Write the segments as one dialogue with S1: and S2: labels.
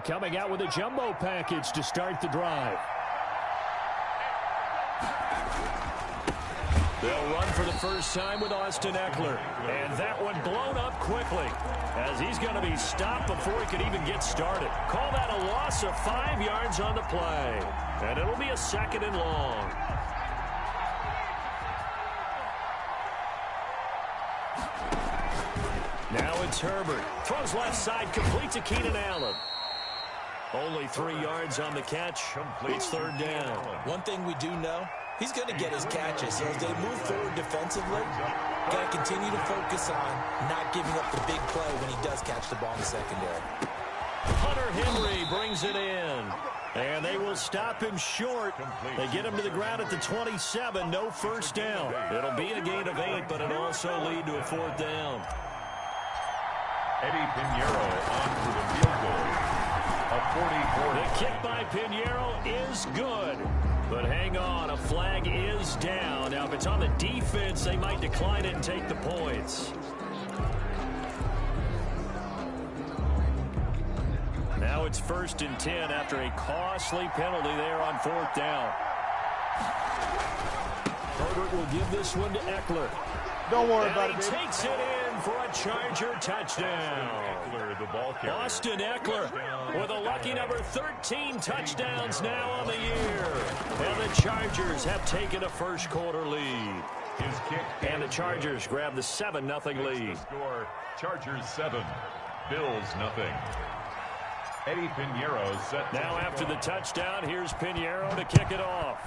S1: Coming out with a jumbo package to start the drive. They'll run for the first time with Austin Eckler. And that one blown up quickly as he's going to be stopped before he could even get started. Call that a loss of 5 yards on the play. And it'll be a 2nd and long. Now it's Herbert. Throws left side, complete to Keenan Allen. Only 3 yards on the catch. It's 3rd down.
S2: One thing we do know, he's going to get his catches. So as they move forward defensively, got to continue to focus on not giving up the big play when he does catch the ball in the secondary.
S1: Hunter Henry brings it in. And they will stop him short. They get him to the ground at the 27. No first down. It'll be a gain of 8, but it'll also lead to a 4th down.
S3: Eddie Pinheiro on for the field goal.
S1: The kick by Pinheiro is good. But hang on, a flag is down. Now, if it's on the defense, they might decline it and take the points. Now it's 1st and 10 after a costly penalty there on 4th down. Herbert will give this one to Eckler.
S4: Don't worry about it,
S1: baby. He takes it in for a Charger touchdown. Austin Eckler with a lucky number 13 touchdowns now on the year. And the Chargers have taken a first quarter lead. And the Chargers grab the 7-0 lead.
S3: Score, Chargers 7, Bills 0. Eddie Pinheiro set.
S1: Now after the touchdown, here's Pinheiro to kick it off.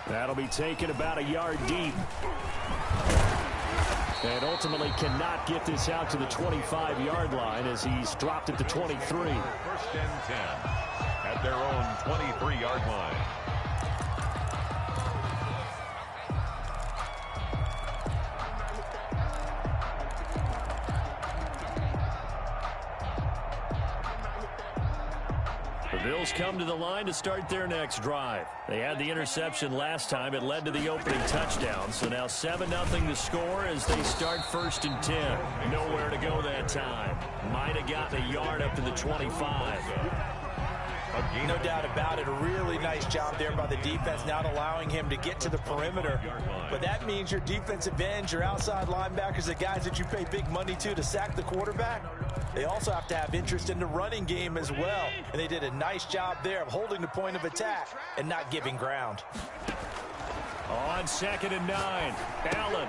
S1: That'll be taken about a yard deep. And ultimately cannot get this out to the 25-yard line as he's dropped at the 23.
S3: 1st and 10 at their own 23-yard line.
S1: The Bills come to the line to start their next drive. They had the interception last time. It led to the opening touchdown. So now 7-0 to score as they start 1st and 10. Nowhere to go that time. Might have gotten a yard up to the 25.
S2: No doubt about it. A really nice job there by the defense, not allowing him to get to the perimeter. But that means your defensive ends, your outside linebackers, the guys that you pay big money to sack the quarterback, they also have to have interest in the running game as well. And they did a nice job there of holding the point of attack and not giving ground.
S1: On 2nd and 9, Allen.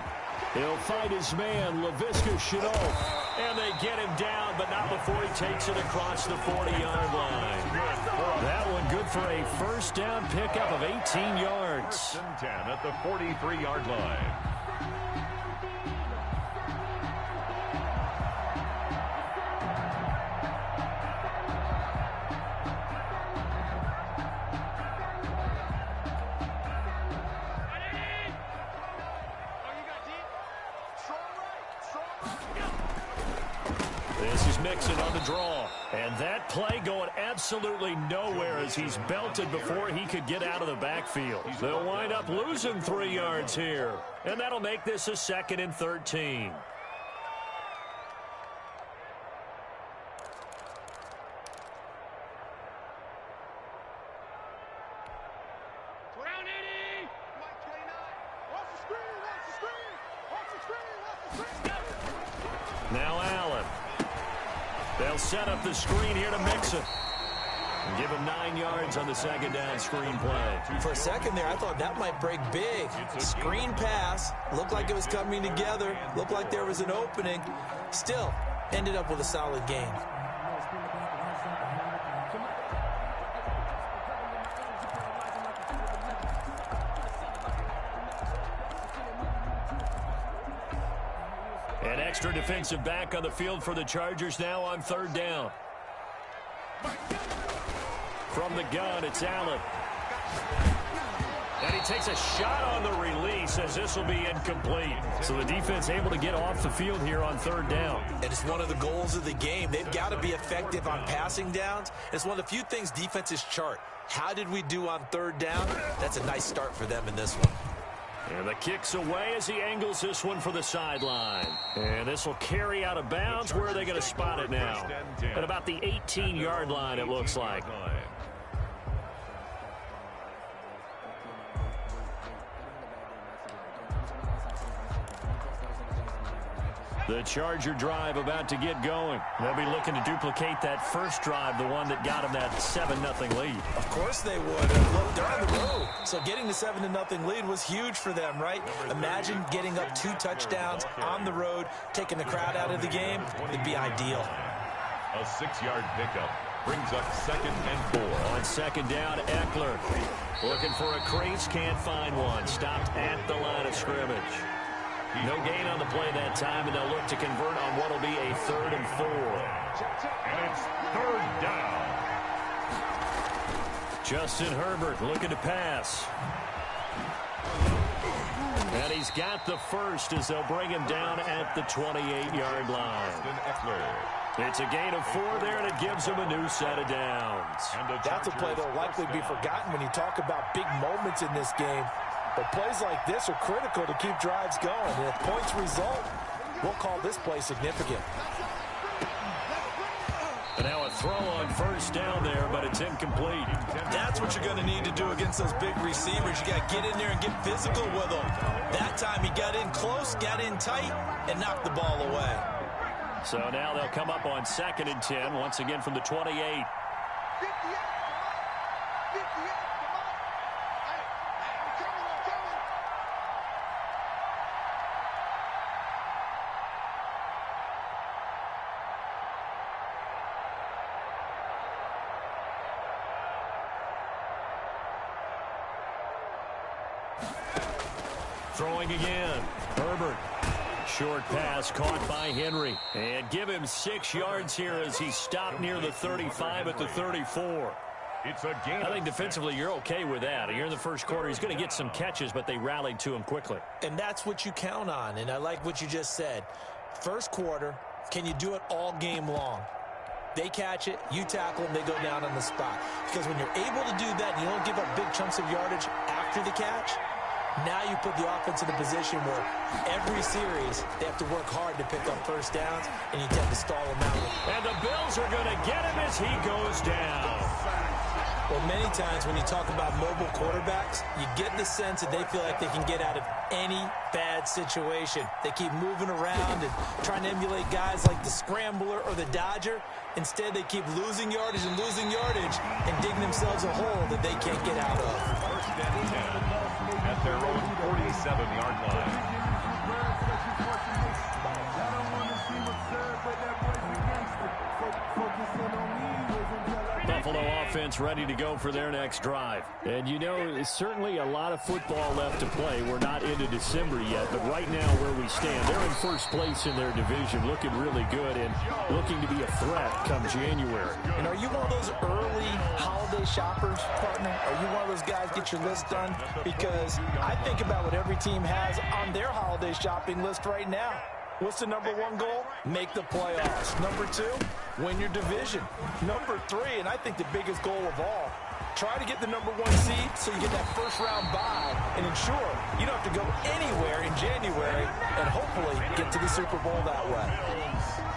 S1: He'll fight his man, Laviska Shenault. And they get him down, but not before he takes it across the 40-yard line. That one good for a first down pickup of 18 yards.
S3: 1st and 10 at the 43-yard line.
S1: This is Mixon on the draw. And that play going absolutely nowhere as he's belted before he could get out of the backfield. They'll wind up losing 3 yards here. And that'll make this a 2nd and 13. Now Allen. They'll set up the screen here to Mixon. And give him 9 yards on the 2nd down screen play.
S2: For a second there, I thought that might break big. Screen pass. Looked like it was coming together. Looked like there was an opening. Still, ended up with a solid gain.
S1: An extra defensive back on the field for the Chargers now on 3rd down. From the gun, it's Allen. And he takes a shot on the release as this will be incomplete. So the defense able to get off the field here on 3rd down.
S2: And it's one of the goals of the game. They've got to be effective on passing downs. It's one of the few things defenses chart. How did we do on 3rd down? That's a nice start for them in this one.
S1: And the kick's away as he angles this one for the sideline. And this will carry out of bounds. Where are they going to spot it now? At about the 18-yard line, it looks like. The Charger drive about to get going. They'll be looking to duplicate that first drive, the one that got them that 7-0 lead.
S2: Of course they would. Look, they're on the road. So getting the 7-0 lead was huge for them, right? Imagine getting up 2 touchdowns on the road, taking the crowd out of the game. It'd be ideal.
S3: A 6-yard pickup brings up 2nd and 4.
S1: On second down, Eckler looking for a crease, can't find one. Stopped at the line of scrimmage. No gain on the play that time, and they'll look to convert on what will be a 3rd and 4.
S3: And it's 3rd down.
S1: Justin Herbert looking to pass. And he's got the first as they'll bring him down at the 28-yard line. It's a gain of 4 there, and it gives him a new set of downs.
S2: That's a play that will likely be forgotten when you talk about big moments in this game. But plays like this are critical to keep drives going. And if points result, we'll call this play significant.
S1: And now a throw on first down there, but it's incomplete.
S2: That's what you're going to need to do against those big receivers. You got to get in there and get physical with them. That time he got in close, got in tight, and knocked the ball away.
S1: So now they'll come up on 2nd and 10, once again from the 28. Throwing again. Herbert. Short pass caught by Henry. And give him 6 yards here as he stopped near the 35 at the 34.
S3: It's a gain.
S1: I think defensively you're okay with that. You're in the first quarter. He's going to get some catches, but they rallied to him quickly.
S2: And that's what you count on. And I like what you just said. First quarter, can you do it all game long? They catch it, you tackle them, they go down on the spot. Because when you're able to do that and you don't give up big chunks of yardage after the catch, now you put the offense in a position where every series they have to work hard to pick up first downs, and you tend to stall them out.
S1: And the Bills are going to get him as he goes down.
S2: Well, many times when you talk about mobile quarterbacks, you get the sense that they feel like they can get out of any bad situation. They keep moving around and trying to emulate guys like the Scrambler or the Dodger. Instead, they keep losing yardage and digging themselves a hole that they can't get out of.
S3: 1st and 10 at their own 47-yard line.
S1: Buffalo offense ready to go for their next drive. And you know, there's certainly a lot of football left to play. We're not into December yet, but right now where we stand, they're in first place in their division, looking really good and looking to be a threat come January.
S2: And are you one of those early holiday shoppers, partner? Are you one of those guys get your list done? Because I think about what every team has on their holiday shopping list right now. What's the number 1 goal? Make the playoffs. Number 2, win your division. Number 3, and I think the biggest goal of all, try to get the number 1 seed so you get that first-round bye and ensure you don't have to go anywhere in January and hopefully get to the Super Bowl that way.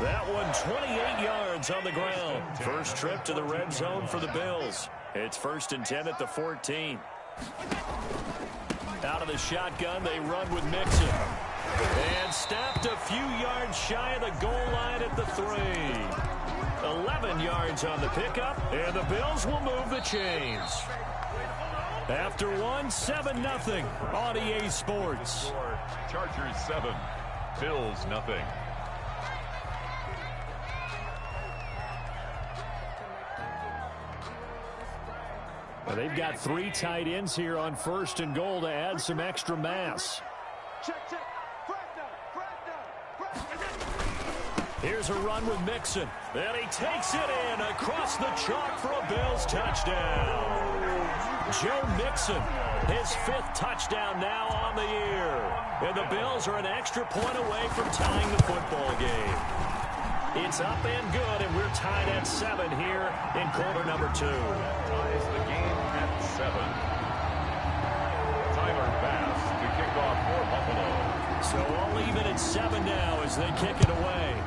S1: That one 28 yards on the ground. First trip to the red zone for the Bills. It's 1st and 10 at the 14. Out of the shotgun, they run with Mixon. And stopped a few yards shy of the goal line at the 3. 11 yards on the pickup, and the Bills will move the chains. After one, 7-0 on EA Sports.
S3: Chargers 7, Bills nothing.
S1: Well, they've got 3 tight ends here on 1st and goal to add some extra mass. Here's a run with Mixon. And he takes it in across the chalk for a Bills touchdown. Joe Mixon, his 5th touchdown now on the year. And the Bills are an extra point away from tying the football game. It's up and good, and we're tied at 7 here in quarter number 2.
S3: Ties the game at 7. Tyler Bass to kick
S1: So all even at 7 now as they kick it away.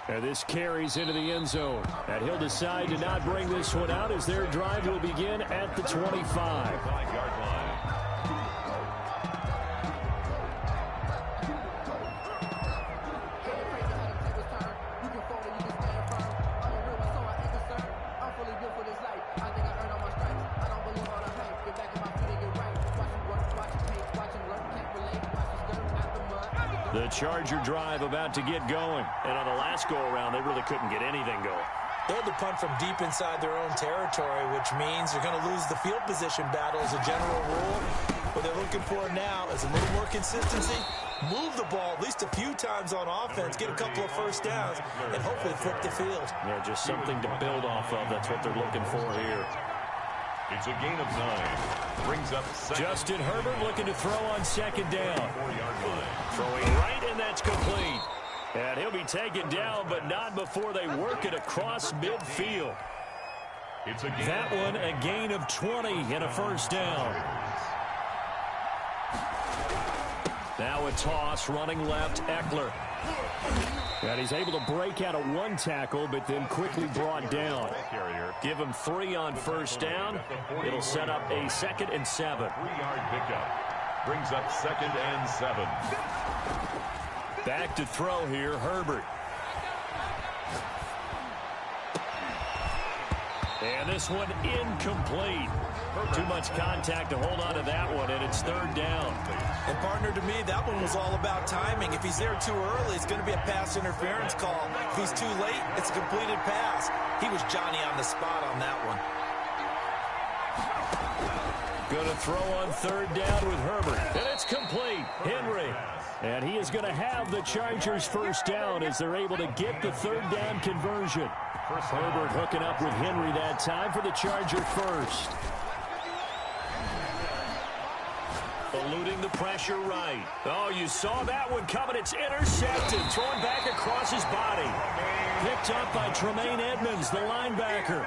S1: And this carries into the end zone. And he'll decide to not bring this one out as their drive will begin at the 25.
S3: 5-yard line.
S1: The Charger drive about to get going. And on the last go-around, they really couldn't get anything going.
S2: They had to punt from deep inside their own territory, which means they're going to lose the field position battle as a general rule. What they're looking for now is a little more consistency, move the ball at least a few times on offense, get a couple of first downs, and hopefully flip the field.
S1: Yeah, just something to build off of. That's what they're looking for here.
S3: It's a gain of 9. Brings up second.
S1: Justin Herbert looking to throw on second down.
S3: 4-yard line.
S1: Throwing right, and that's complete. And he'll be taken down, but not before they work it across midfield.
S3: It's a gain.
S1: That one a gain of 20 and a first down. Now a toss, running left, Eckler. And he's able to break out of one tackle, but then quickly brought down. Give him 3 on first down. It'll set up a 2nd and 7.
S3: 3-yard pickup. Brings up 2nd and 7.
S1: Back to throw here, Herbert. And this one incomplete. Too much contact to hold on to that one, and it's 3rd down.
S2: And partner, to me, that one was all about timing. If he's there too early, it's going to be a pass interference call. If he's too late, it's a completed pass. He was Johnny on the spot on that one.
S1: Going to throw on 3rd down with Herbert. And it's complete. Henry. And he is going to have the Chargers first down as they're able to get the 3rd down conversion. Herbert hooking up with Henry that time for the Charger first. Eluding the pressure right. Oh, you saw that one coming. It's intercepted. Thrown back across his body. Picked up by Tremaine Edmonds, the linebacker.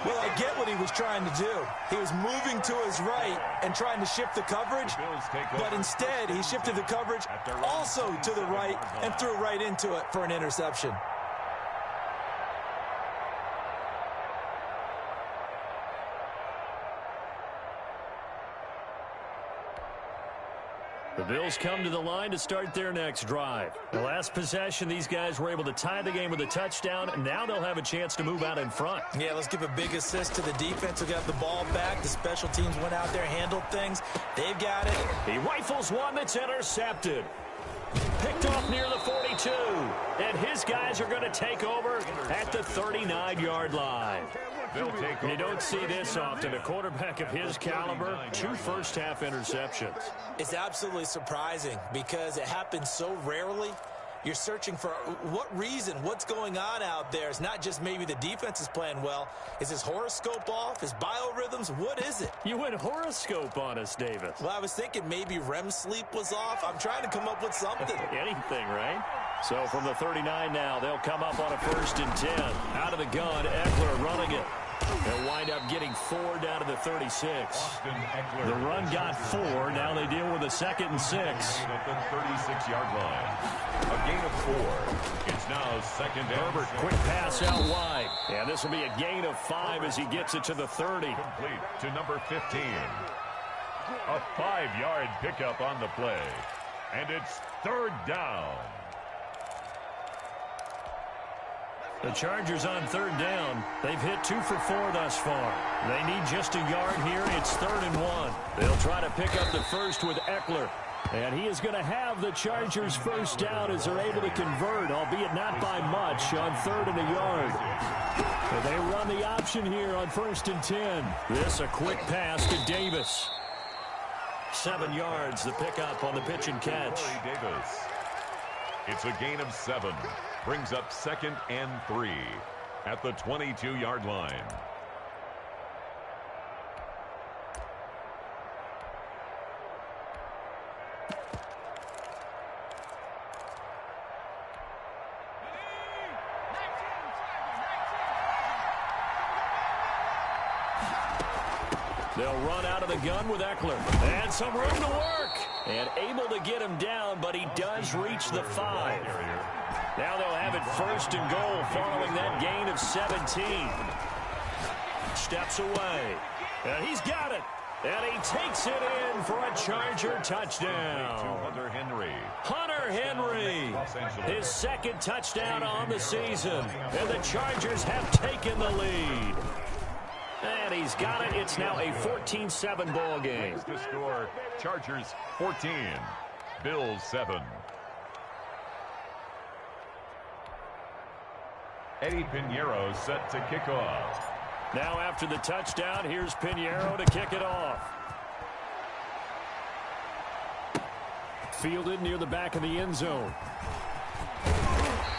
S2: Well, I get what he was trying to do. He was moving to his right and trying to shift the coverage, but instead he shifted the coverage also to the right and threw right into it for an interception.
S1: The Bills come to the line to start their next drive. The last possession, these guys were able to tie the game with a touchdown, and now they'll have a chance to move out in front.
S2: Yeah, let's give a big assist to the defense who got the ball back. The special teams went out there, handled things. They've got it.
S1: He rifles one that's intercepted. Picked off near the 42. And his guys are going to take over at the 39-yard line. You don't see this often. A quarterback of his caliber, 2 first-half interceptions.
S2: It's absolutely surprising because it happens so rarely. You're searching for what reason, what's going on out there. It's not just maybe the defense is playing well. Is his horoscope off? His biorhythms? What is it?
S1: You went horoscope on us, Davis.
S2: Well, I was thinking maybe REM sleep was off. I'm trying to come up with something.
S1: Anything, right? So from the 39 now, they'll come up on a 1st and 10. Out of the gun, Eckler running it. They'll wind up getting 4 down to the 36. The run got 4. Now they deal with a 2nd and 6.
S3: At the 36-yard line. A gain of 4. It's now 2nd and
S1: Herbert,
S3: 6.
S1: quick pass out wide. And this will be a gain of 5 as he gets it to the 30.
S3: Complete to number 15. A 5-yard pickup on the play. And it's 3rd down.
S1: The Chargers on 3rd down. They've hit 2 for 4 thus far. They need just a yard here. It's 3rd and 1. They'll try to pick up the first with Eckler. And he is going to have the Chargers first down as they're able to convert, albeit not by much, on 3rd and a yard. And they run the option here on 1st and 10. This a quick pass to Davis. 7 yards, the pickup on the pitch and catch.
S3: Davis. It's a gain of 7. Brings up 2nd and 3 at the 22-yard line.
S1: They'll They'll run out of the gun with Eckler. And some room to work. And able to get him down, but he does reach the 5. Now they'll have it first and goal following that gain of 17. Steps away. And he's got it. And he takes it in for a Charger touchdown. Hunter Henry, his second touchdown on the season. And the Chargers have taken the lead. And he's got it. It's now a 14-7 ball game.
S3: To score, Chargers 14, Bills 7. Eddie Pinheiro set to kick off.
S1: Now after the touchdown, here's Pinheiro to kick it off. Fielded near the back of the end zone.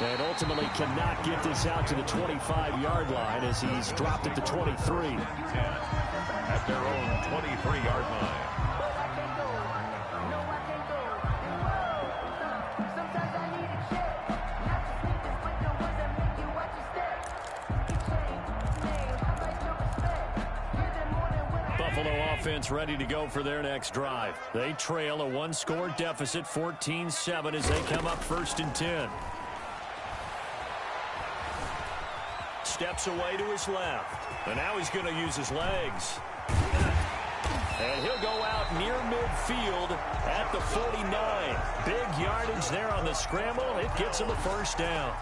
S1: And ultimately cannot get this out to the 25-yard line as he's dropped at the 23.
S3: At their own 23-yard line.
S1: Buffalo offense ready to go for their next drive. They trail a one-score deficit, 14-7, as they come up first and 10. Steps away to his left. And now he's going to use his legs. And he'll go out near midfield at the 49. Big yardage there on the scramble. It gets him a first down.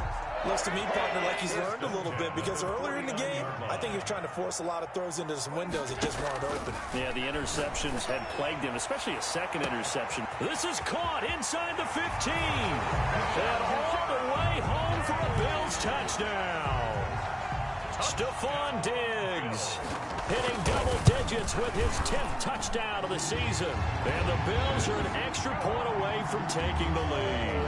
S2: Looks to me, partner, like he's learned a little bit, because earlier in the game, I think he was trying to force a lot of throws into some windows that just weren't open.
S1: Yeah, the interceptions had plagued him, especially a second interception. This is caught inside the 15. And all the way home for a Bills touchdown. Stephon Diggs hitting double digits with his 10th touchdown of the season. And the Bills are an extra point away from taking the lead.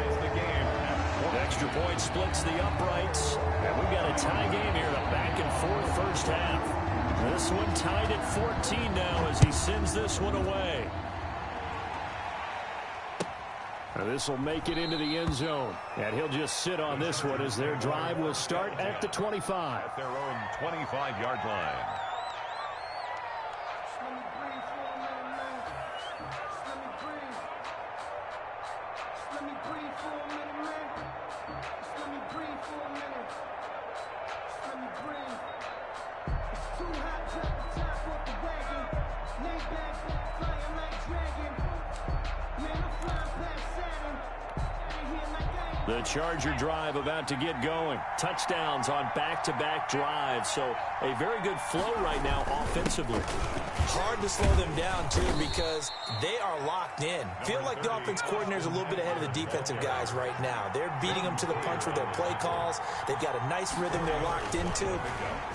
S1: Extra point splits the uprights. And we've got a tie game here, a back-and-forth first half. This one tied at 14 now as he sends this one away. This will make it into the end zone. And he'll just sit on this one as their drive will start at the 25.
S3: At their own 25-yard line.
S1: The Charger drive about to get going. Touchdowns on back-to-back drives. So a very good flow right now offensively.
S2: Hard to slow them down, too, because they are locked in. Feel like the offense coordinator is a little bit ahead of the defensive guys right now. They're beating them to the punch with their play calls. They've got a nice rhythm they're locked into.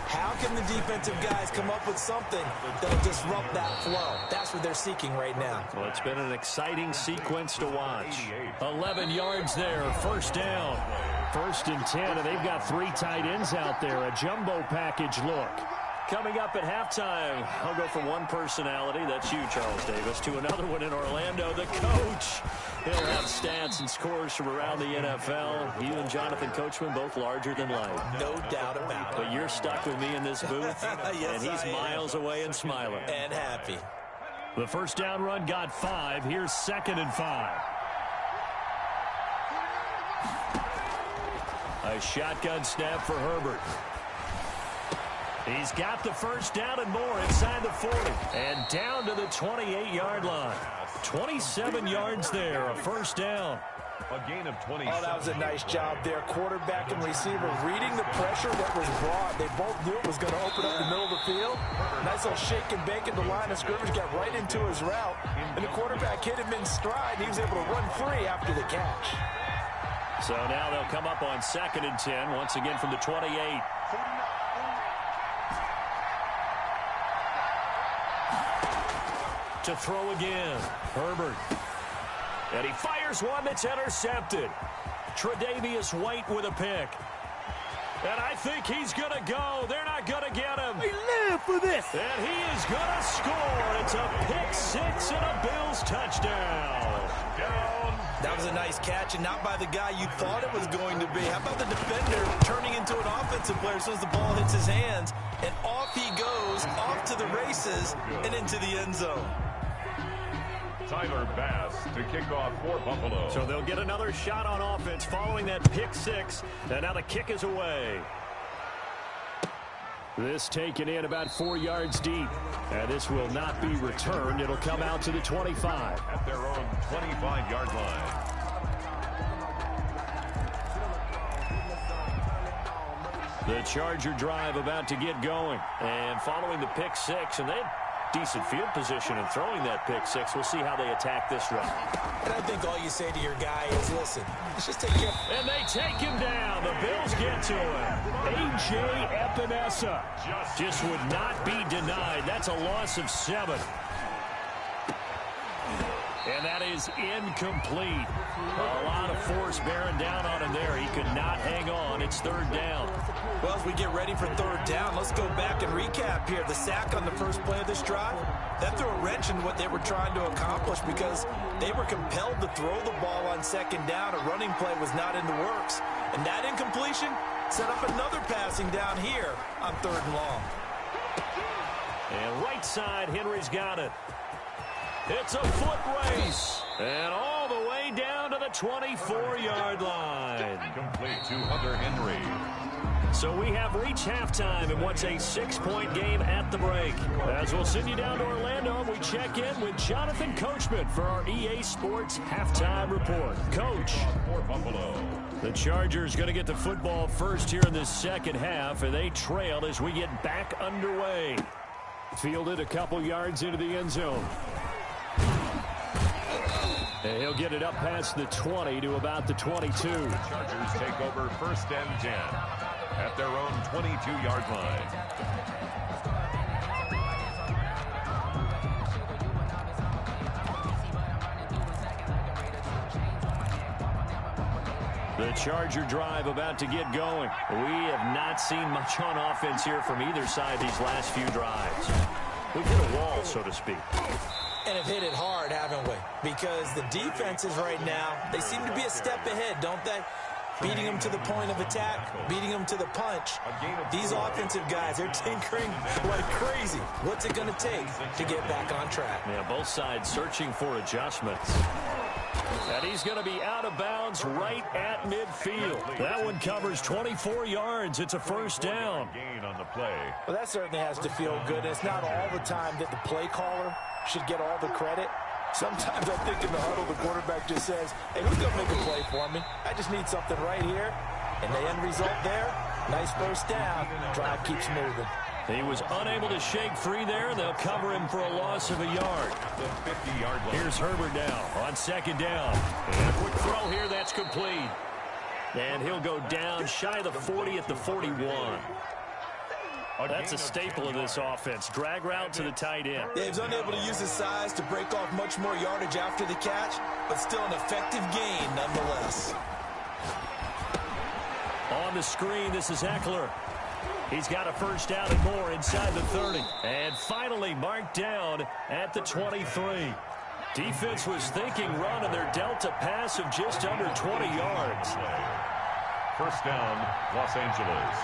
S2: How can the defensive guys come up with something that'll disrupt that flow? That's what they're seeking right now.
S1: Well, it's been an exciting sequence to watch. 11 yards there, first down. First and 10, and they've got 3 tight ends out there. A jumbo package look. Coming up at halftime, I'll go from one personality, that's you, Charles Davis, to another one in Orlando, the coach. He'll have stats and scores from around the NFL. You and Jonathan Coachman, both larger than life.
S2: No doubt about it.
S1: But you're stuck with me in this booth,
S2: yes,
S1: and he's miles away and smiling.
S2: And happy.
S1: The first down run got 5. Here's 2nd and 5. A shotgun snap for Herbert. He's got the first down and more inside the 40. And down to the 28-yard line. 27 yards there, a first down.
S3: A gain of 20.
S2: Oh, that was a nice job there. Quarterback and receiver reading the pressure that was brought. They both knew it was going to open up the middle of the field. Nice little shake and bake at the line of scrimmage. Got right into his route. And the quarterback hit him in stride. And he was able to run free after the catch.
S1: So now they'll come up on 2nd and 10. Once again from the 28. To throw again. Herbert. And he fires one that's intercepted. Tre'Davious White with a pick. And I think he's going to go. They're not going to get him.
S4: We live for this.
S1: And he is going to score. It's a pick 6 and a Bills touchdown.
S2: That was a nice catch, and not by the guy you thought it was going to be. How about the defender turning into an offensive player as soon as the ball hits his hands? An off he goes, off to the races, and into the end zone.
S3: Tyler Bass to kick off for Buffalo.
S1: So they'll get another shot on offense following that pick six. And now the kick is away. This taken in about 4 yards deep. And this will not be returned. It'll come out to the 25.
S3: At their own 25-yard line.
S1: The Charger drive about to get going. And following the pick six, and they had decent field position in throwing that pick six. We'll see how they attack this run.
S2: And I think all you say to your guy is, listen, let's just take care.
S1: And they take him down. The Bills get to him. A.J. Epinesa just would not be denied. That's a loss of 7. And that is incomplete. A lot of force bearing down on him there. He could not hang on. It's 3rd down.
S2: Well, as we get ready for 3rd down, let's go back and recap here. The sack on the first play of this drive, that threw a wrench in what they were trying to accomplish because they were compelled to throw the ball on 2nd down. A running play was not in the works. And that incompletion set up another passing down here on 3rd and long.
S1: And right side, Henry's got it. It's a foot race. And all the way down to the 24-yard line.
S3: Complete to Hunter Henry.
S1: So we have reached halftime in what's a 6-point game at the break. As we'll send you down to Orlando, we check in with Jonathan Coachman for our EA Sports Halftime Report. Coach.
S3: For Buffalo.
S1: The Chargers going to get the football first here in this second half, and they trail as we get back underway. Fielded a couple yards into the end zone. And he'll get it up past the 20 to about the 22.
S3: The Chargers take over 1st and 10 at their own 22-yard line.
S1: The Charger drive about to get going. We have not seen much on offense here from either side these last few drives. We've hit a wall, so to speak.
S2: And have hit it hard, haven't we? Because the defenses right now, they seem to be a step ahead, don't they? Beating them to the point of attack, beating them to the punch. These offensive guys, they're tinkering like crazy. What's it going to take to get back on track?
S1: Yeah, both sides searching for adjustments. And he's going to be out of bounds right at midfield. That one covers 24 yards. It's a 1st down.
S3: Gain on the play.
S2: Well, that certainly has to feel good. It's not all the time that the play caller should get all the credit. Sometimes I think in the huddle, the quarterback just says, hey, who's going to make a play for me? I just need something right here. And the end result there, nice 1st down. Drive keeps moving.
S1: He was unable to shake free there. They'll cover him for a loss of a yard.
S3: The 50-yard line.
S1: Here's Herbert now on 2nd down. And a quick throw here, that's complete. And he'll go down shy of the 40 at the 41. That's a staple of this offense. Drag route to the tight end.
S2: Yeah, he was unable to use his size to break off much more yardage after the catch, but still an effective gain nonetheless.
S1: On the screen, this is Eckler. He's got a 1st down and more inside the 30. And finally marked down at the 23. Defense was thinking run, and they're dealt a pass of just under 20 yards.
S3: 1st down, Los Angeles.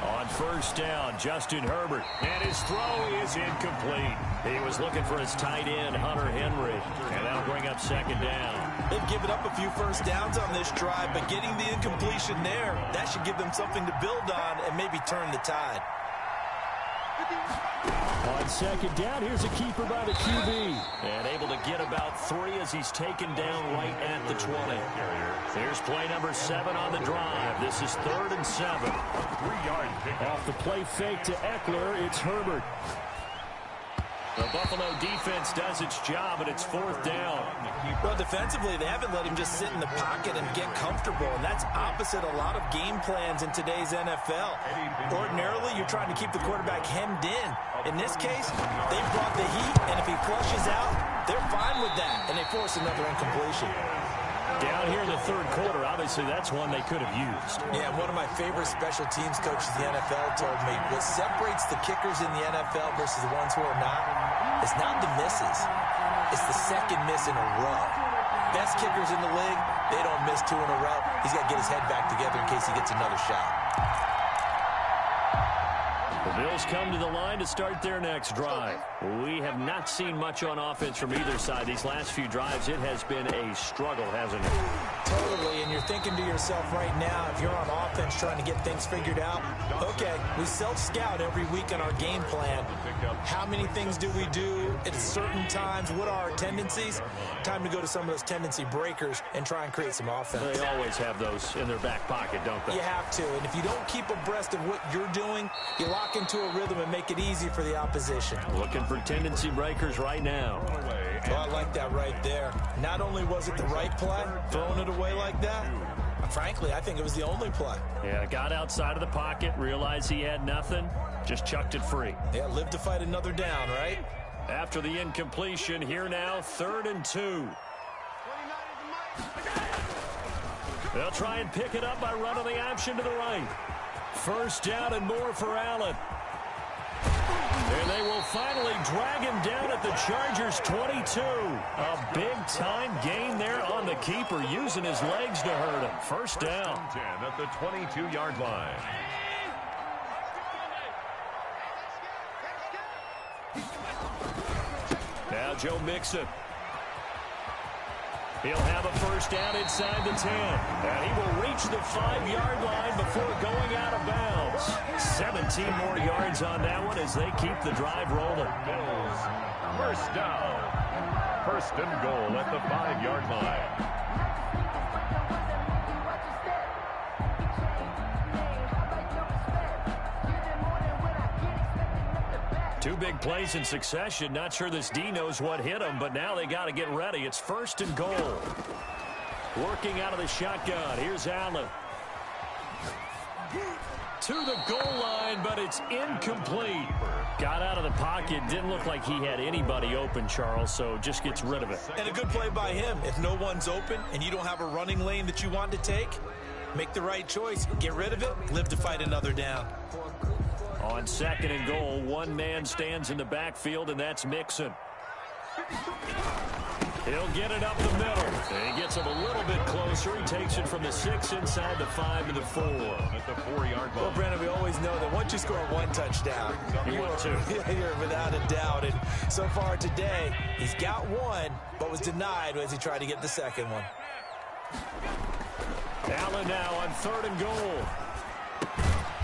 S1: On 1st down, Justin Herbert. And his throw is incomplete. He was looking for his tight end, Hunter Henry. And that'll bring up 2nd down.
S2: They've given up a few 1st downs on this drive, but getting the incompletion there, that should give them something to build on and maybe turn the tide.
S1: On 2nd down, here's a keeper by the QB. And able to get about 3 as he's taken down right at the 20. Here's play number 7 on the drive. This is 3rd and 7.
S3: 3-yard pickup.
S1: Off the play fake to Eckler, it's Herbert. The Buffalo defense does its job, and it's 4th down.
S2: Well, defensively, they haven't let him just sit in the pocket and get comfortable, and that's opposite a lot of game plans in today's NFL. Ordinarily, you're trying to keep the quarterback hemmed in. In this case, they brought the heat, and if he flushes out, they're fine with that, and they force another incompletion.
S1: Down here in the 3rd quarter, obviously that's one they could have used.
S2: Yeah, one of my favorite special teams coaches in the NFL told me what separates the kickers in the NFL versus the ones who are not, it's not the misses. It's the 2nd miss in a row. Best kickers in the league, they don't miss 2 in a row. He's got to get his head back together in case he gets another shot.
S1: The Bills come to the line to start their next drive. We have not seen much on offense from either side. These last few drives, it has been a struggle, hasn't it?
S2: Totally, and you're thinking to yourself right now, if you're on offense trying to get things figured out, okay, we self-scout every week on our game plan. How many things do we do at certain times? What are our tendencies? Time to go to some of those tendency breakers and try and create some offense.
S1: They always have those in their back pocket, don't they?
S2: You have to, and if you don't keep abreast of what you're doing, you lock into a rhythm and make it easy for the opposition.
S1: Looking for tendency breakers right now.
S2: Oh, I like that right there. Not only was it the right play, throwing it away like that, frankly, I think it was the only play.
S1: Yeah, got outside of the pocket, realized he had nothing, just chucked it free.
S2: Yeah, live to fight another down, right?
S1: After the incompletion, here now, 3rd and 2. They'll try and pick it up by running the option to the right. 1st down and more for Allen. And they will finally drag him down at the Chargers' 22. A big-time gain there on the keeper, using his legs to hurt him. 1st down.
S3: 10 at the 22-yard line.
S1: Now Joe Mixon. He'll have a 1st down inside the 10. And he will reach the 5-yard line before going out of bounds. 17 more yards on that one as they keep the drive rolling.
S3: Bills, 1st down. 1st and goal at the 5-yard line.
S1: Two big plays in succession. Not sure this D knows what hit him, but now they got to get ready. It's 1st and goal. Working out of the shotgun. Here's Allen. To the goal line, but it's incomplete. Got out of the pocket. Didn't look like he had anybody open, Charles, so just gets rid of it.
S2: And a good play by him. If no one's open and you don't have a running lane that you want to take, make the right choice. Get rid of it. Live to fight another down.
S1: On 2nd and goal, one man stands in the backfield, and that's Mixon. He'll get it up the middle. And he gets him a little bit closer. He takes it from the 6 inside the 5 to the 4.
S3: At the 4-yard line.
S2: Well, Brandon, we always know that once you score one touchdown,
S1: You want two.
S2: You're without a doubt. And so far today, he's got one, but was denied as he tried to get the second one.
S1: Allen now on 3rd and goal.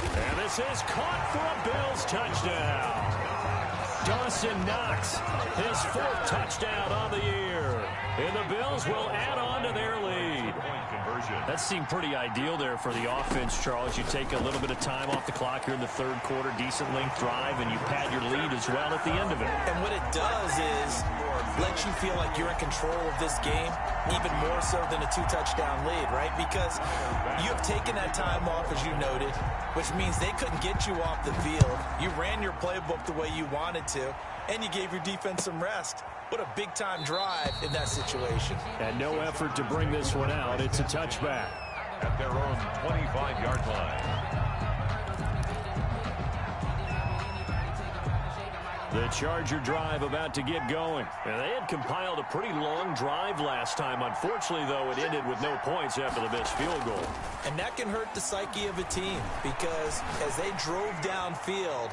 S1: And this is caught for a Bills touchdown. Dawson Knox, his 4th touchdown on the year. And the Bills will add on to their lead. That seemed pretty ideal there for the offense, Charles. You take a little bit of time off the clock here in the 3rd quarter, decent length drive, and you pad your lead as well at the end of it.
S2: And what it does is let you feel like you're in control of this game, even more so than a 2-touchdown lead, right? Because you have taken that time off, as you noted, which means they couldn't get you off the field. You ran your playbook the way you wanted to, and you gave your defense some rest. What a big-time drive in that situation.
S1: And no effort to bring this one out. It's a touchback.
S3: At their own 25-yard line.
S1: The Charger drive about to get going. And they had compiled a pretty long drive last time. Unfortunately, though, it ended with no points after the missed field goal.
S2: And that can hurt the psyche of a team because as they drove downfield,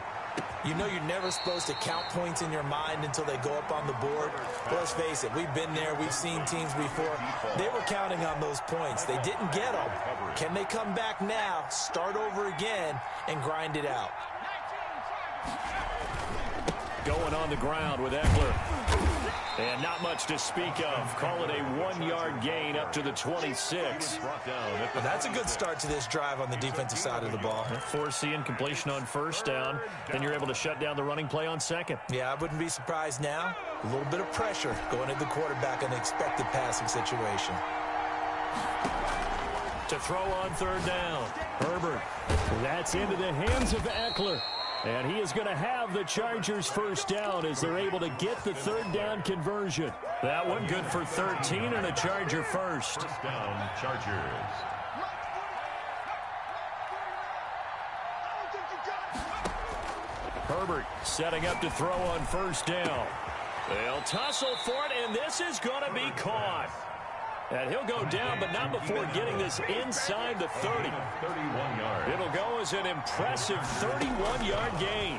S2: you know you're never supposed to count points in your mind until they go up on the board. But let's face it, we've been there. We've seen teams before. They were counting on those points. They didn't get them. Can they come back now, start over again, and grind it out?
S1: Going on the ground with Eckler. And not much to speak of. Call it a 1-yard gain up to the 26.
S2: Well, that's a good start to this drive on the defensive side of the ball.
S1: Force the incompletion on 1st down. Then you're able to shut down the running play on 2nd.
S2: Yeah, I wouldn't be surprised now. A little bit of pressure going at the quarterback in an expected passing situation.
S1: To throw on 3rd down. Herbert. That's into the hands of Eckler. And he is going to have the Chargers' 1st down as they're able to get the 3rd down conversion. That one good for 13 and a Charger 1st.
S3: 1st down, Chargers.
S1: Herbert setting up to throw on 1st down. They'll tussle for it, and this is going to be caught. And he'll go down, but not before getting this inside the 30.
S3: 31 yards.
S1: It'll go as an impressive 31-yard gain.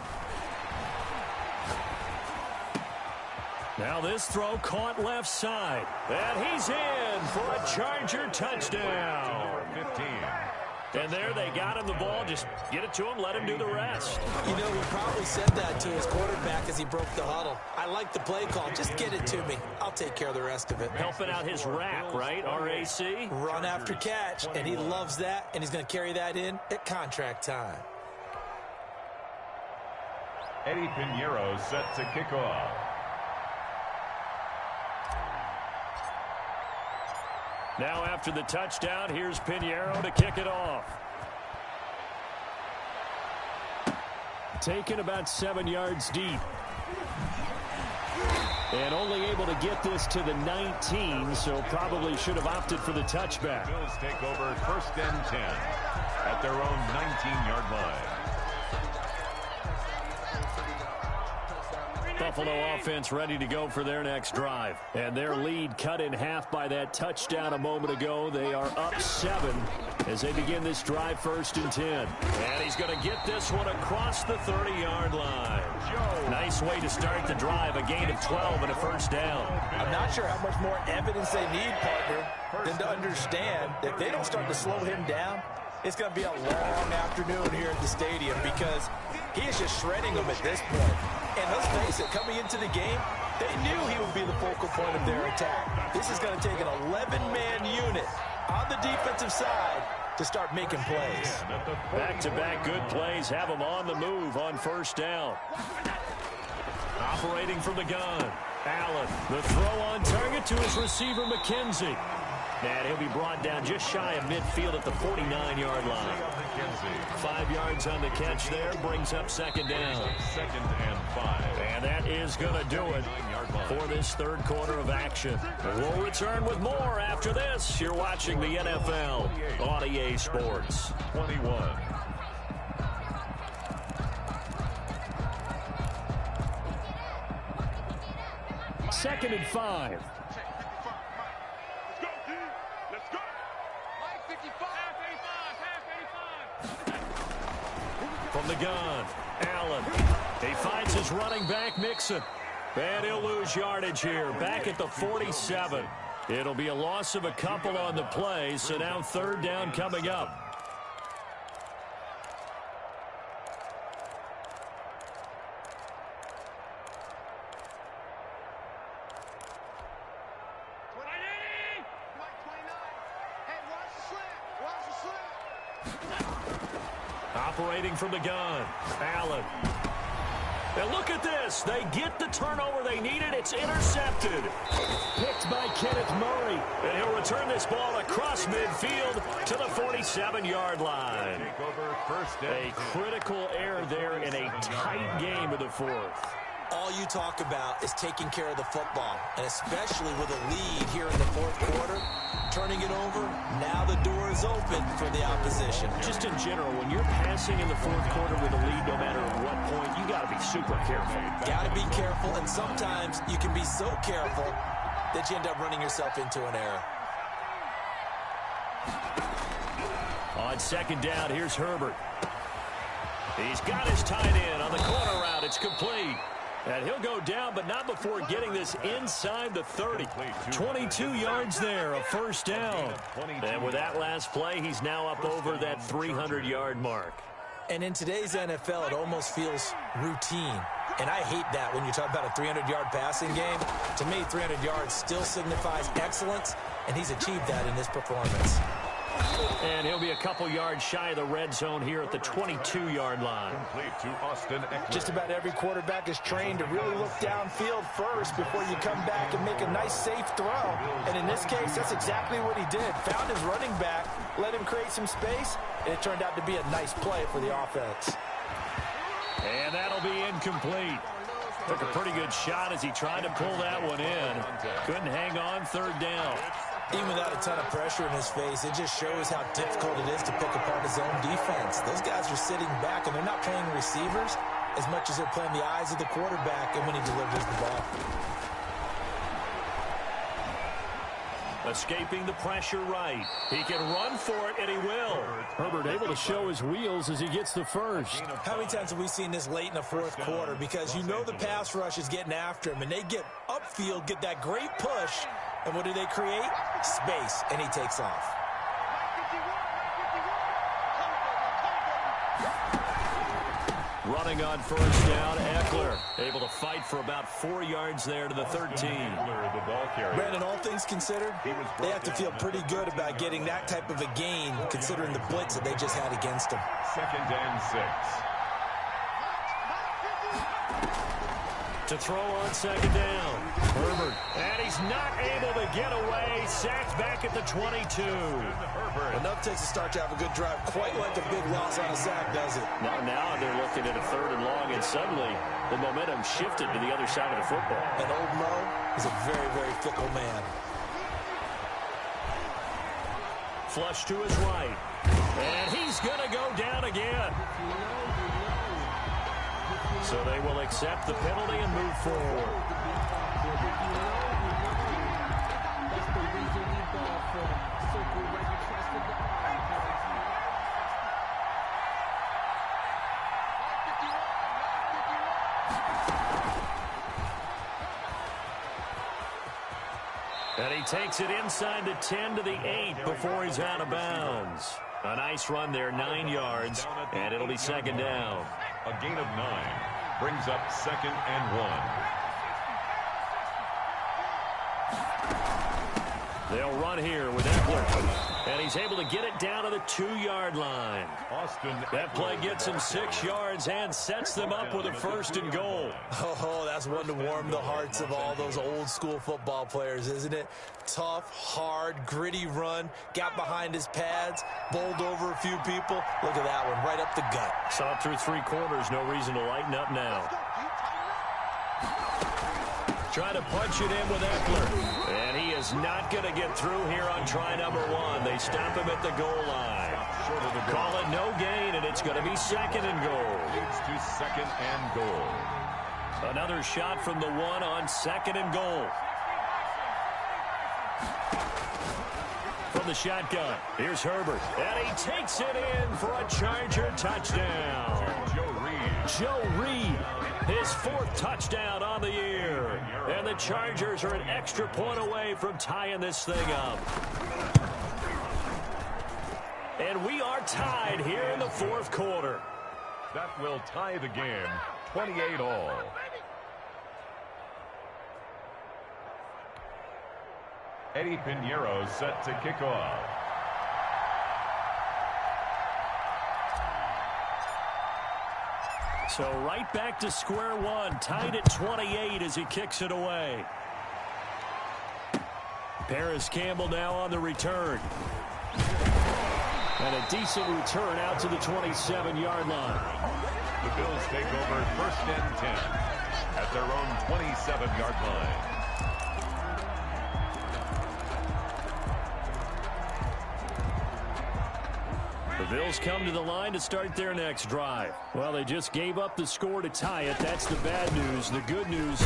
S1: Now this throw caught left side. And he's in for a Charger touchdown.
S3: 15.
S1: And there they got him the ball. Just get it to him, let him do the rest.
S4: You know, he probably said that to his quarterback as he broke the huddle. I like the play call. Just get it to me. I'll take care of the rest of it.
S1: Helping out his rack, right? RAC?
S4: Run after catch, and he loves that, and he's going to carry that in at contract time.
S3: Eddie Pinheiro set to kick off.
S1: Now after the touchdown, here's Pinheiro to kick it off. Taken about 7 yards deep. And only able to get this to the 19, so probably should have opted for the touchback.
S3: Bills take over 1st and 10 at their own 19-yard line.
S1: Buffalo offense ready to go for their next drive. And their lead cut in half by that touchdown a moment ago. They are up 7 as they begin this drive 1st and 10. And he's going to get this one across the 30-yard line. Nice way to start the drive, a gain of 12 and a 1st down.
S2: I'm not sure how much more evidence they need, partner, than to understand that if they don't start to slow him down, it's going to be a long afternoon here at the stadium because he is just shredding them at this point. And let's face it, coming into the game, they knew he would be the focal point of their attack. This is going to take an 11-man unit on the defensive side to start making plays.
S1: Back-to-back good plays have him on the move on 1st down. Operating from the gun. Allen, the throw on target to his receiver, McKenzie. And he'll be brought down just shy of midfield at the 49-yard line. 5 yards on the catch there, brings up 2nd down.
S3: 2nd and 5.
S1: And that is going to do it for this 3rd quarter of action. We'll return with more after this. You're watching the NFL on EA Sports.
S3: 21.
S1: Second and 5. From the gun, Allen. He finds his running back, Mixon. And he'll lose yardage here, back at the 47. It'll be a loss of a couple on the play, so now 3rd down coming up. Operating from the gun, Allen. And look at this. They get the turnover they needed. It's intercepted. Picked by Kenneth Murray. And he'll return this ball across midfield to the 47-yard line. A critical error there in a tight game of the 4th.
S4: All you talk about is taking care of the football, and especially with a lead here in the 4th quarter, turning it over, now the door is open for the opposition.
S1: Just in general, when you're passing in the 4th quarter with a lead, no matter at what point, you got to be super careful.
S4: Got to be careful, and sometimes you can be so careful that you end up running yourself into an error.
S1: On 2nd down, here's Herbert. He's got his tight end on the corner route. It's complete. And he'll go down, but not before getting this inside the 30. 22 yards there, a 1st down. And with that last play, he's now up over that 300-yard mark.
S4: And in today's NFL, it almost feels routine. And I hate that when you talk about a 300-yard passing game. To me, 300 yards still signifies excellence, and he's achieved that in this performance.
S1: And he'll be a couple yards shy of the red zone here at the 22-yard line.
S2: Just about every quarterback is trained to really look downfield first before you come back and make a nice, safe throw. And in this case, that's exactly what he did. Found his running back, let him create some space, and it turned out to be a nice play for the offense.
S1: And that'll be incomplete. Took a pretty good shot as he tried to pull that one in. Couldn't hang on, 3rd down.
S4: Even without a ton of pressure in his face, it just shows how difficult it is to pick apart his own defense. Those guys are sitting back, and they're not playing receivers as much as they're playing the eyes of the quarterback and when he delivers the ball.
S1: Escaping the pressure right. He can run for it, and he will.
S5: Herbert able to show his wheels as he gets the first.
S4: How many times have we seen this late in the fourth quarter? Because you know the pass rush is getting after him, and they get upfield, get that great push, and what do they create? Space, and he takes off.
S1: Running on first down, Eckler able to fight for about 4 yards there to the 13.
S4: Brandon, all things considered, they have to feel pretty good about getting that type of a gain considering the blitz that they just had against them.
S3: 2nd and 6.
S1: To throw on 2nd down. Herbert. And he's not able to get away. Sacked back at the 22.
S4: Enough takes to start to have a good drive. Quite like a big loss on a sack, does it?
S1: Now they're looking at a 3rd and long, and suddenly the momentum shifted to the other side of the football.
S4: And old Mo is a very, very fickle man.
S1: Flush to his right. And he's going to go down again. So they will accept the penalty and move forward. And he takes it inside the 10 to the 8 before he's out of bounds. A nice run there, 9 yards, and it'll be 2nd down.
S3: A gain of 9 brings up 2nd and 1.
S1: They'll run here with Eckler. And he's able to get it down to the 2-yard line. That play gets him 6 yards and sets them up with a 1st and goal.
S4: Oh, that's one to warm the hearts of all those old school football players, isn't it? Tough, hard, gritty run. Got behind his pads, bowled over a few people. Look at that one, right up the gut.
S1: Saw it through 3 quarters. No reason to lighten up now. Trying to punch it in with Eckler. And he is not going to get through here on try number 1. They stop him at the goal line. Call it no gain, and it's going to be 2nd and goal.
S3: Leads to 2nd and goal.
S1: Another shot from the 1 on 2nd and goal. From the shotgun, here's Herbert. And he takes it in for a Charger touchdown. Joe Reed, his 4th touchdown on the year. And the Chargers are an extra point away from tying this thing up. And we are tied here in the 4th quarter.
S3: That will tie the game, 28-all. Eddie Pinheiro set to kick off.
S1: So right back to square one, tied at 28 as he kicks it away. Paris Campbell now on the return. And a decent return out to the 27-yard line.
S3: The Bills take over 1st and 10 at their own 27-yard line.
S1: The Bills come to the line to start their next drive. Well, they just gave up the score to tie it. That's the bad news. The good news,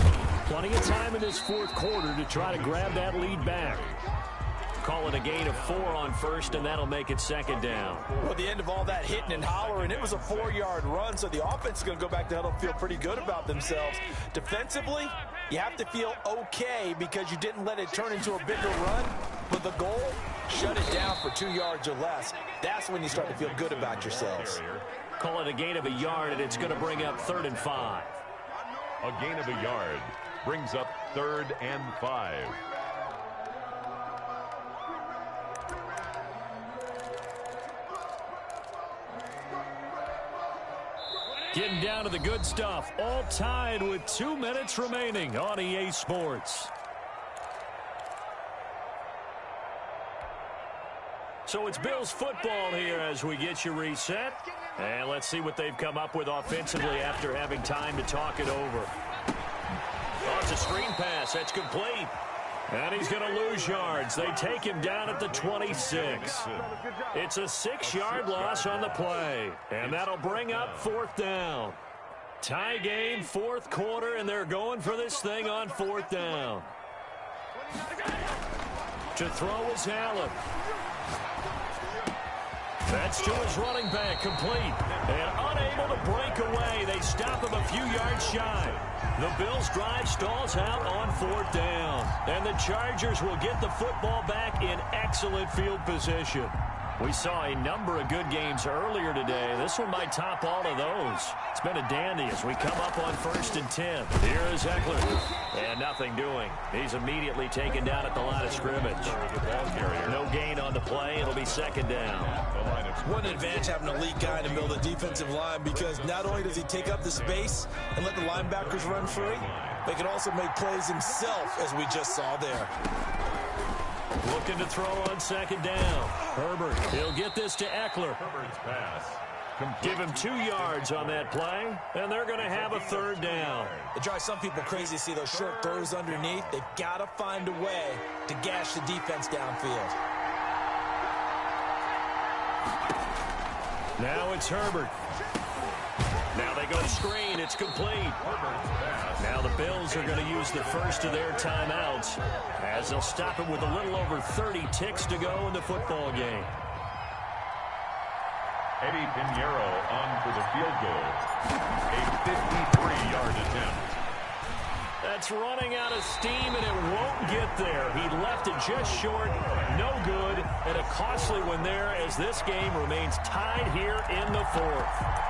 S1: plenty of time in this 4th quarter to try to grab that lead back. Call it a gain of 4 on 1st, and that'll make it 2nd down.
S2: Well, at the end of all that hitting and hollering, it was a 4-yard run, so the offense is going to go back to huddle and feel pretty good about themselves. Defensively, you have to feel okay because you didn't let it turn into a bigger run, but the goal, shut it down for 2 yards or less. That's when you start to feel good about yourselves.
S1: Call it a gain of a yard, and it's going to bring up 3rd and 5.
S3: A gain of a yard brings up 3rd and 5.
S1: Getting down to the good stuff. All tied with 2 minutes remaining on EA Sports. So it's Bills football here as we get you reset. And let's see what they've come up with offensively after having time to talk it over. Oh, it's a screen pass. That's complete. And he's going to lose yards. They take him down at the 26. It's a 6-yard loss on the play. And that'll bring up 4th down. Tie game, 4th quarter, and they're going for this thing on 4th down. To throw is Allen. That's to his running back, complete. And unable to break away. They stop him a few yards shy. The Bills' drive stalls out on 4th down. And the Chargers will get the football back in excellent field position. We saw a number of good games earlier today. This one might top all of those. It's been a dandy as we come up on 1st and 10. Here is Eckler. And nothing doing. He's immediately taken down at the line of scrimmage. No gain on the play. It'll be 2nd down.
S2: One advantage having a elite guy in the middle of the defensive line, because not only does he take up the space and let the linebackers run free, but he can also make plays himself, as we just saw there.
S1: Looking to throw on 2nd down. Herbert, he'll get this to Eckler.
S3: Herbert's pass.
S1: Give him 2 yards on that play, and they're going to have a 3rd down.
S2: It drives some people crazy to see those short throws underneath. They've got to find a way to gash the defense downfield.
S1: Now it's Herbert. Now they go screen. It's complete. Now the Bills are going to use the first of their timeouts as they'll stop it with a little over 30 ticks to go in the football game.
S3: Eddie Pinheiro on for the field goal. A 53-yard attempt.
S1: That's running out of steam, and it won't get there. He left it just short. No good, and a costly one there as this game remains tied here in the 4th.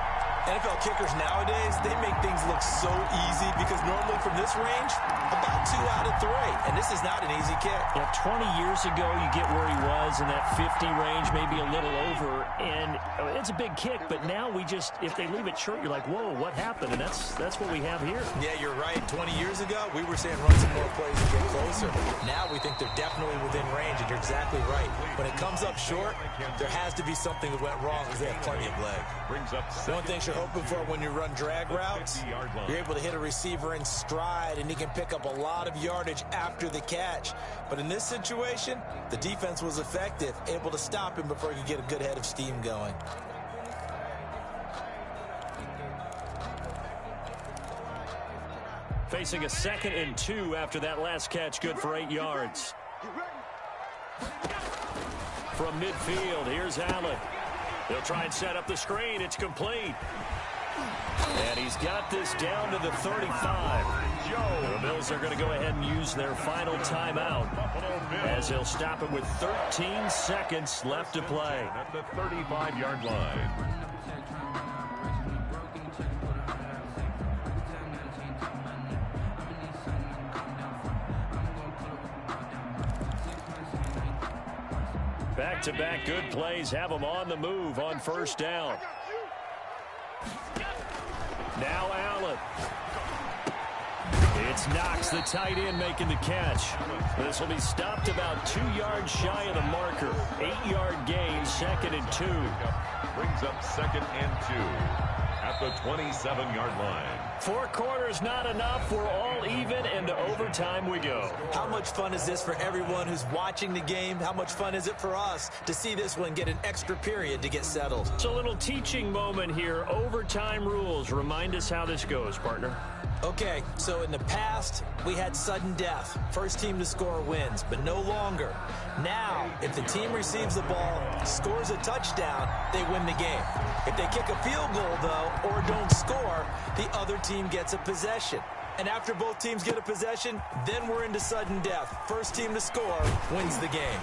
S2: NFL kickers nowadays, they make things look so easy, because normally from this range, about 2 out of 3. And this is not an easy kick.
S1: Yeah, 20 years ago, you get where he was in that 50 range, maybe a little over. And it's a big kick, but now we just, if they leave it short, you're like, whoa, what happened? And that's what we have here.
S2: Yeah, you're right. 20 years ago, we were saying run some more plays and get closer. Now we think they're definitely within range, and you're exactly right. When it comes up short, there has to be something that went wrong, because they have plenty of leg.
S3: Brings up
S2: One thing you're hoping for when you run drag routes, you're able to hit a receiver in stride, and he can pick up a lot of yardage after the catch. But in this situation, the defense was effective, able to stop him before he could get a good head of steam going.
S1: Facing a 2nd and 2 after that last catch, good for 8 yards. From midfield, here's Allen. He'll try and set up the screen. It's complete. And he's got this down to the 35. The Bills are going to go ahead and use their final timeout as they'll stop it with 13 seconds left to play.
S3: At the 35-yard line.
S1: Back-to-back good plays have them on the move on 1st down. Now Allen. It's Knox, the tight end, making the catch. This will be stopped about 2 yards shy of the marker. 8-yard gain, 2nd and 2.
S3: Brings up 2nd and 2 at the 27-yard line.
S1: 4 quarters not enough. We're all even, and to overtime we go.
S2: How much fun is this for everyone who's watching the game? How much fun is it for us to see this one get an extra period to get settled?
S1: It's a little teaching moment here. Overtime rules. Remind us how this goes, partner.
S2: Okay, so in the past, we had sudden death. First team to score wins, but no longer. Now, if the team receives the ball, scores a touchdown, they win the game. If they kick a field goal, though, or don't score, the other team gets a possession. And after both teams get a possession, then we're into sudden death. First team to score wins the game.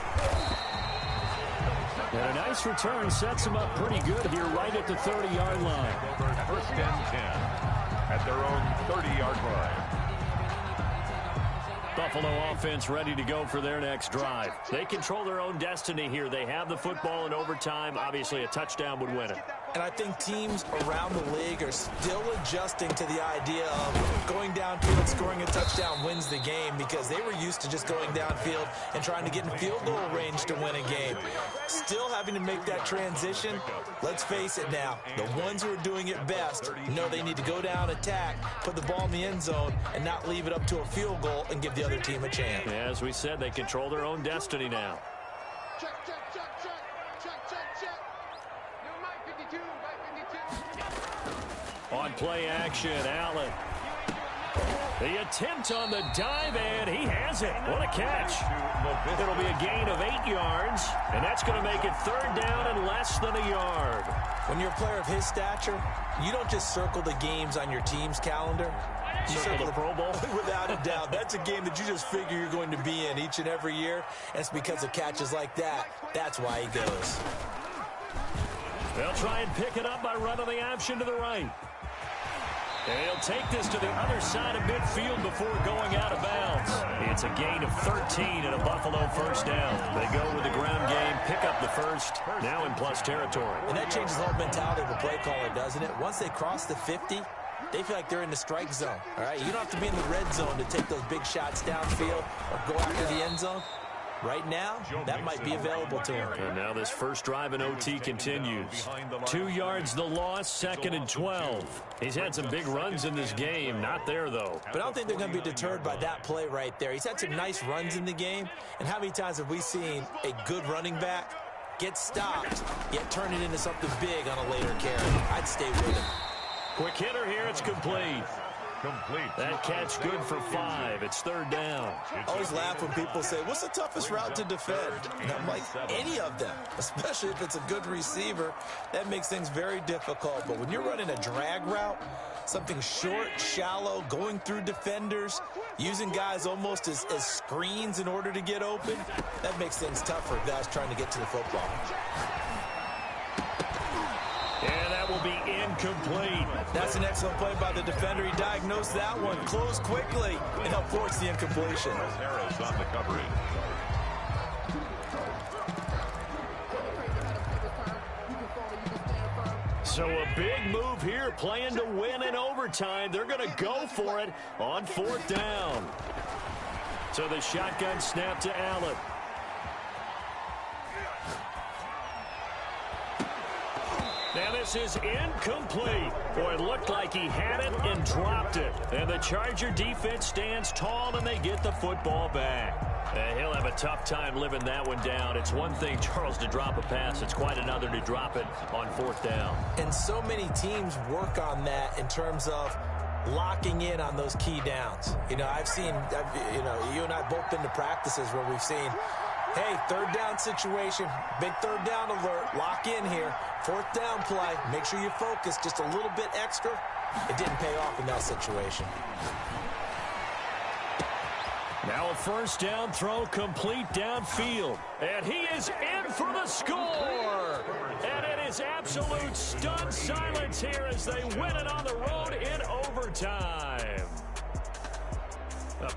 S1: And a nice return sets them up pretty good here right at the 30-yard line.
S3: 1st and 10 at their own 30-yard line.
S1: Buffalo offense ready to go for their next drive. They control their own destiny here. They have the football in overtime. Obviously, a touchdown would win it.
S2: And I think teams around the league are still adjusting to the idea of going downfield, scoring a touchdown wins the game, because they were used to just going downfield and trying to get in field goal range to win a game. Still having to make that transition. Let's face it now, the ones who are doing it best know they need to go down, attack, put the ball in the end zone, and not leave it up to a field goal and give the other team a chance.
S1: Yeah, as we said, they control their own destiny now. On play action, Allen. The attempt on the dive, and he has it. What a catch. It'll be a gain of 8 yards, and that's going to make it 3rd down and less than a yard.
S4: When you're a player of his stature, you don't just circle the games on your team's calendar. You circle the Pro Bowl. Without a doubt. That's a game that you just figure you're going to be in each and every year, and it's because of catches like that. That's why he goes.
S1: They'll try and pick it up by running the option to the right. And he'll take this to the other side of midfield before going out of bounds. It's a gain of 13 and a Buffalo 1st down. They go with the ground game, pick up the first, now in plus territory.
S4: And that changes the whole mentality of the play caller, doesn't it? Once they cross the 50, they feel like they're in the strike zone. All right, you don't have to be in the red zone to take those big shots downfield or go after the end zone. Right now, that might be available to him.
S1: And now this first drive in OT continues. 2 yards the loss, 2nd and 12. He's had some big runs in this game. Not there, though.
S4: But I don't think they're going to be deterred by that play right there. He's had some nice runs in the game. And how many times have we seen a good running back get stopped, yet turn it into something big on a later carry? I'd stay with him.
S1: Quick hitter here. It's complete. That catch good for 5. It's 3rd down.
S4: I always laugh when people say, what's the toughest route to defend? And I'm like, any of them, especially if it's a good receiver. That makes things very difficult. But when you're running a drag route, something short, shallow, going through defenders, using guys almost as screens in order to get open, that makes things tough for guys trying to get to the football.
S1: And that will be incomplete.
S4: That's an excellent play by the defender. He diagnosed that one, closed quickly, and helped force the incompletion.
S3: Harris on the coverage.
S1: So a big move here, playing to win in overtime. They're going to go for it on 4th down. So the shotgun snap to Allen. Now this is incomplete. Boy, it looked like he had it and dropped it. And the Charger defense stands tall, and they get the football back. He'll have a tough time living that one down. It's one thing, Charles, to drop a pass. It's quite another to drop it on 4th down.
S4: And so many teams work on that in terms of locking in on those key downs. You know, you and I both been to practices where we've seen, hey, 3rd down situation, big 3rd down alert, lock in here. 4th down play, make sure you focus just a little bit extra. It didn't pay off in that situation.
S1: Now a 1st down throw complete downfield. And he is in for the score. And it is absolute stunned silence here as they win it on the road in overtime.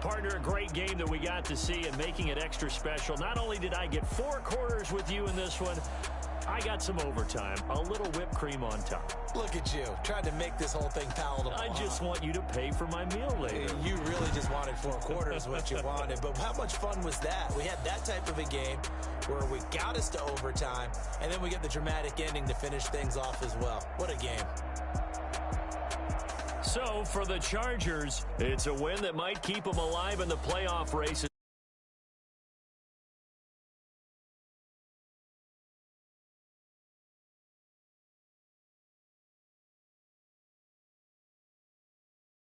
S1: Partner, a great game that we got to see and making it extra special. Not only did I get 4 quarters with you in this one, I got some overtime, a little whipped cream on top.
S4: Look at you, trying to make this whole thing palatable.
S1: I just want you to pay for my meal later.
S4: You really just wanted 4 quarters, what you wanted. But how much fun was that? We had that type of a game where we got us to overtime, and then we get the dramatic ending to finish things off as well. What a game.
S1: So, for the Chargers, it's a win that might keep them alive in the playoff race.